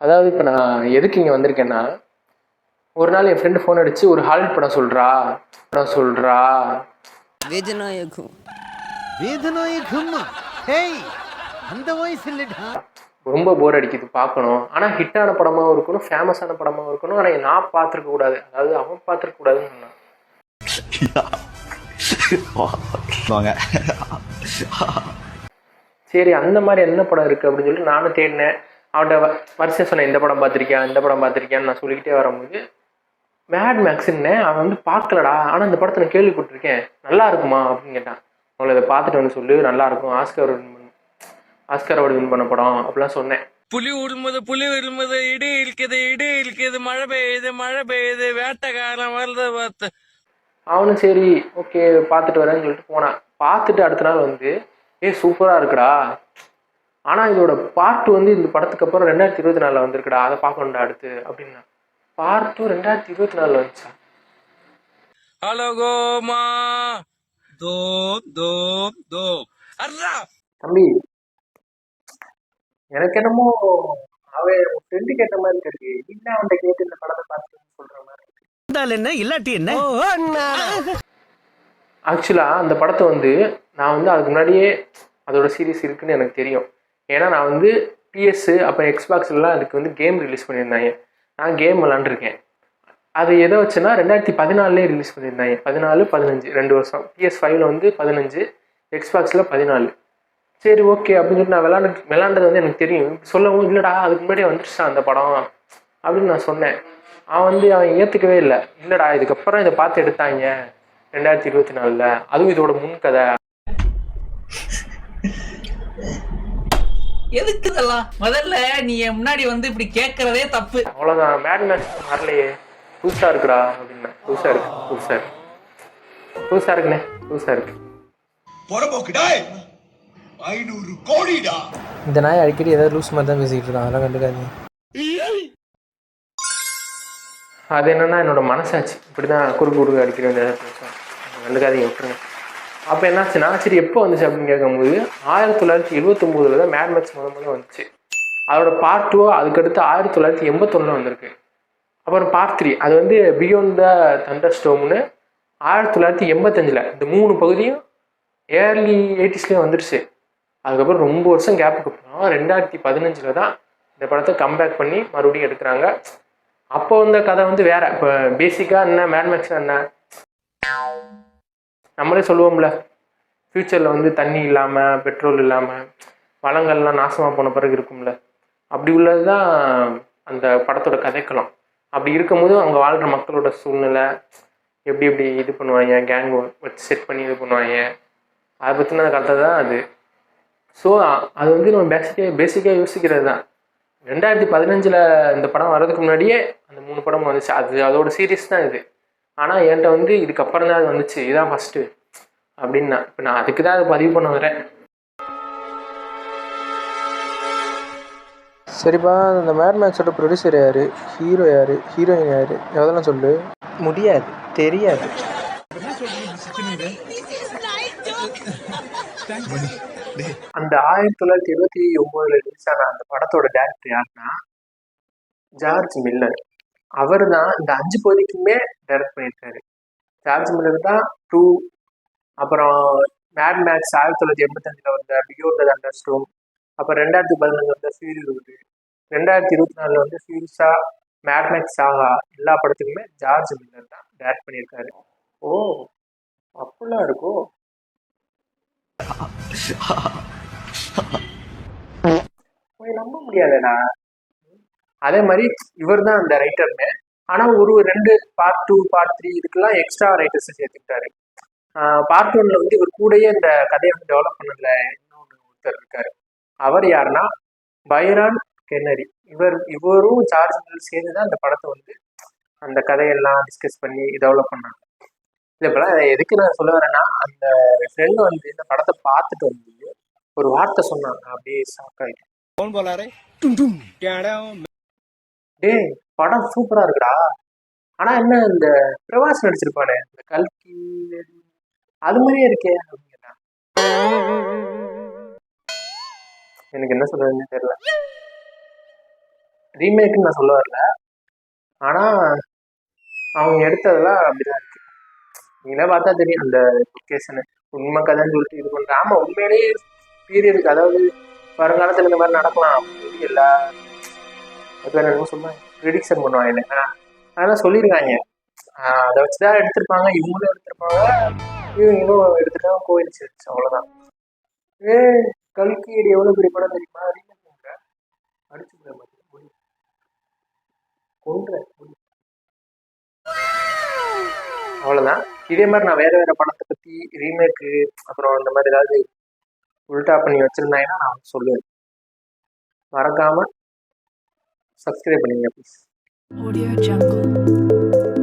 அதாவது இப்போ நான் எதுக்கு இங்கே வந்திருக்கேன்னா, ஒரு நாள் என் ஃப்ரெண்டு ஃபோன் அடிச்சு ஒரு ஹாலிவுட் படம் சொல்றா. வேதநாயகம் ஹேய் அந்த வாய்ஸ் இல்லடா. ரொம்ப போர் அடிக்குது பார்க்கணும். ஆனால் ஹிட்டான படமாகவும் இருக்கணும், ஃபேமஸான படமாகவும் இருக்கணும். ஆனால் நான் பார்த்துருக்க கூடாது, அதாவது அவன் பார்த்துருக்க கூடாதுன்னு சொன்னான். சரி, அந்த மாதிரி என்ன படம் இருக்குது அப்படின்னு சொல்லிட்டு நானும் தேடினேன். அவன்கிட்ட வரிசையாக சொன்னேன், இந்த படம் பார்த்துருக்கியான்னு நான் சொல்லிக்கிட்டே வரும்போது மேட் மேக்ஸ்ன்னு அவன் வந்து பார்க்கலடா, ஆனால் இந்த படத்தை நான் கேள்விப்பட்டிருக்கேன், நல்லா இருக்குமா அப்படின்னு கேட்டான். அவங்கள இதை பார்த்துட்டு வந்து சொல்லு, நல்லா இருக்கும், ஆஸ்கர் அவார்டு வின் பண்ண படம் அப்படிலாம் சொன்னேன். புலி விழுமது இடி இழுக்குது மழை பெய்யுது வேட்டைக்காரன் வருத பார்த்து அவனும் சரி ஓகே பார்த்துட்டு வரேன்னு சொல்லிட்டு போனான். பார்த்துட்டு அடுத்த நாள் வந்து சூப்பராக இருக்குடா, ஆனால் இதோட பார்ட் வந்து இந்த படத்துக்கு அப்புறம் 2024 வந்திருக்குடா, அதை பார்க்கணும்டா அடுத்து அப்படின்னா. பார்ட் 2024 வந்துச்சா? அழகோமா தம்பி, எனக்கு என்னமோ அவன் ஃப்ரெண்டு கேட்ட மாதிரி இருக்கு, இல்லை அவன்கிட்ட கேட்டு இந்த படத்தை பார்த்துட்டு சொல்ற மாதிரி என்ன இல்லாட்டி என்ன. ஆக்சுவலாக அந்த படத்தை வந்து நான் வந்து அதுக்கு முன்னாடியே அதோட சீரீஸ் இருக்குன்னு எனக்கு தெரியும். ஏன்னா நான் வந்து பிஎஸ் அப்புறம் எக்ஸ்பாக்ஸ்லாம் அதுக்கு வந்து கேம் ரிலீஸ் பண்ணியிருந்தாங்க. நான் கேம் விளாண்டுருக்கேன். அது எதை வச்சுன்னா 2014 ரிலீஸ் பண்ணியிருந்தாங்க. 14, 15 2 வருஷம். PS5 வந்து 15, எக்ஸ்பாக்ஸில் 14. சரி ஓகே அப்படின்னு சொல்லிட்டு நான் விளாண்டது வந்து எனக்கு தெரியும். சொல்லவும் இல்லைடா அதுக்கு முன்னாடியே வந்துருச்சான் அந்த படம் அப்படின்னு நான் சொன்னேன். அவன் ஏற்றுக்கவே இல்லை. இல்லைடா இதுக்கப்புறம் இதை பார்த்து எடுத்தாங்க 2024, அதுவும் இதோட முன்கதை. எதுக்கு இதெல்லாம்? முதல்ல நீ முன்னாடி வந்து இப்படி கேட்கறதே தப்பு. அவ்வளோதான், மேட் மேக்ஸ் வரலையே, புதுசாக இருக்குடா அப்படின்னா. புதுசாக இருக்குண்ணே, புதுசாக இருக்கு. இந்த நாய் அடிக்கடி ஏதாவது லூஸ் மாதிரி தான் பேசிக்கிட்டு இருக்கான், அதெல்லாம் கண்டுக்காதீங்க. அது என்னன்னா என்னோட மனசாச்சு இப்படி தான் குறுக்கு அடிக்கிற வேண்டிய பேசுவேன், கண்டுக்காதீங்க, விட்டுருங்க. அப்போ என்னாச்சுன்னா சரி எப்போ வந்துச்சு அப்படின்னு கேட்கும்போது 1979 தான் மேட் மேக்ஸ் முதல்ல வந்துச்சு. அதோட பார்ட் 2 அதுக்கடுத்து 1981 வந்திருக்கு. அப்புறம் பார்ட் 3 அது வந்து பியாண்ட் த தண்டர் ஸ்டோம்னு 1985. இந்த 3 பகுதியும் ஏர்லி 80ஸ்லேயும் வந்துடுச்சு. அதுக்கப்புறம் ரொம்ப வருஷம் கேப்புக்கு அப்புறம் 2015 தான் இந்த படத்தை கம்பேக் பண்ணி மறுபடியும் எடுக்கிறாங்க. அப்போ வந்த கதை வந்து வேற. இப்போ பேசிக்காக என்ன மேட் மேக்ஸ் என்ன நம்மளே சொல்லுவோம்ல, ஃப்யூச்சரில் வந்து தண்ணி இல்லாமல் பெட்ரோல் இல்லாமல் வளங்கள்லாம் நாசமாக போன பிறகு இருக்கும்ல, அப்படி உள்ளது தான் அந்த படத்தோட கதைக்களம். அப்படி இருக்கும்போது அங்கே வாழ்கிற மக்களோட சூழ்நிலை எப்படி எப்படி இது பண்ணுவாங்க, கேங் வச்சு செட் பண்ணி இது பண்ணுவாங்க, அதை பற்றின கதை தான் அது. ஸோ அது வந்து நம்ம பேசிக்காக யோசிக்கிறது தான். 2015 இந்த படம் வர்றதுக்கு முன்னாடியே அந்த 3 படம் வந்துச்சு. அதோட சீரீஸ் தான் இது. ஆனால் என்கிட்ட வந்து இதுக்கப்புறம் தான் அது வந்துச்சு, இதுதான் ஃபஸ்ட்டு அப்படின்னா. இப்போ நான் அதுக்கு தான் அதை பதிவு பண்ண வரேன். சரிப்பா, இந்த மேட் மேக்ஸோட ப்ரொடியூசர் யார், ஹீரோ யார், ஹீரோயின் யார், எதெல்லாம் சொல்லு. முடியாது, தெரியாது. அந்த 1979 ரிலீஸ் ஆன அந்த படத்தோட டேரக்டர் யாருன்னா ஜார்ஜ் மில்லர். அவர் தான் இந்த 5 பகுதிக்குமே டைரக்ட் பண்ணியிருக்காரு. ஜார்ஜ் மில்லர் தான் 2, அப்புறம் மேட் மேக்ஸ் 1985 வந்த பியாண்ட் த தண்டர் ஸ்டோம், அப்புறம் 2015 வந்த ஃபியூரி ரோடு, 2024 வந்து ஃபியூரிஸா, மேட் மேக்ஸ் சாகா, எல்லா படத்துக்குமே ஜார்ஜ் மில்லர் தான் டைரக்ட் பண்ணியிருக்காரு. ஓ அப்படிலாம் இருக்கோ, நம்ப முடியாதுடா. அதே மாதிரி இவர் தான் அந்த ரைட்டர்னு. ஆனால் ஒரு 2 பார்ட் 2 பார்ட் 3 இதுக்கெல்லாம் எக்ஸ்ட்ரா ரைட்டர்ஸை சேர்த்துக்கிட்டாரு. பார்ட் 1 வந்து இவர் கூடயே இந்த கதையை வந்து டெவலப் பண்ணதில் இன்னொன்று ஒருத்தர் இருக்காரு. அவர் யாருன்னா பைரான் கென்னரி. இவரும் ஜார்ஜ் மில்லர் சேர்ந்து தான் அந்த படத்தை வந்து அந்த கதையெல்லாம் டிஸ்கஸ் பண்ணி டெவலப் பண்ணாங்க. இதெல்லாம் எதுக்கு நான் சொல்ல வரேன்னா, அந்த ஃப்ரெண்டு வந்து இந்த படத்தை பார்த்துட்டு வந்து ஒரு வார்த்தை சொன்னாங்க, அப்படியே ஷாக் ஆகிட்டேன். டேய் படம் சூப்பரா இருக்குடா, ஆனா என்ன இந்த பிரபாஸ் நடிச்சிருப்பானே இந்த கல்கி அது மாதிரியே இருக்கே அப்படின்னு கேட்டான். எனக்கு என்ன சொல்றதுன்னு தெரியல. ரீமேக்குன்னு நான் சொல்ல வரல, ஆனால் அவங்க எடுத்ததெல்லாம் அப்படிதான் இருக்கு. நீங்களே பார்த்தா தெரியும் அந்த லொக்கேஷனு உண்மை கதைன்னு சொல்லிட்டு இது பண்ணுறேன். ஆமாம், உண்மையிலேயே பீரியடுக்கு, அதாவது வருங்காலத்தில் இந்த மாதிரி நடக்கலாம் அப்படின்னு எல்லா அது என்னமோ சொல்லுவாங்க, ப்ரிடிக்ஷன் பண்ணுவாங்க இல்லைங்களா, அதெல்லாம் சொல்லியிருக்காங்க. அதை வச்சு தான் எடுத்திருப்பாங்க, இவங்களும் எடுத்திருப்பாங்க, இவங்களும் எடுத்துட்டாங்க, கோயில் சேர்த்து அவ்வளோதான். கல்கி எவ்வளோ பெரிய படம் தெரியுமா? அடிச்சு கொன்ற அவ்வளோதான். இதே மாதிரி நான் வேற வேற படத்தை பற்றி ரீமேக்கு அப்புறம் இந்த மாதிரி ஏதாவது உல்டா பண்ணி வச்சுருந்தாங்கன்னா நான் சொல்லுவேன். மறக்காமல் சப்ஸ்கிரைப் பண்ணிங்க ப்ளீஸ். Audio Jungle.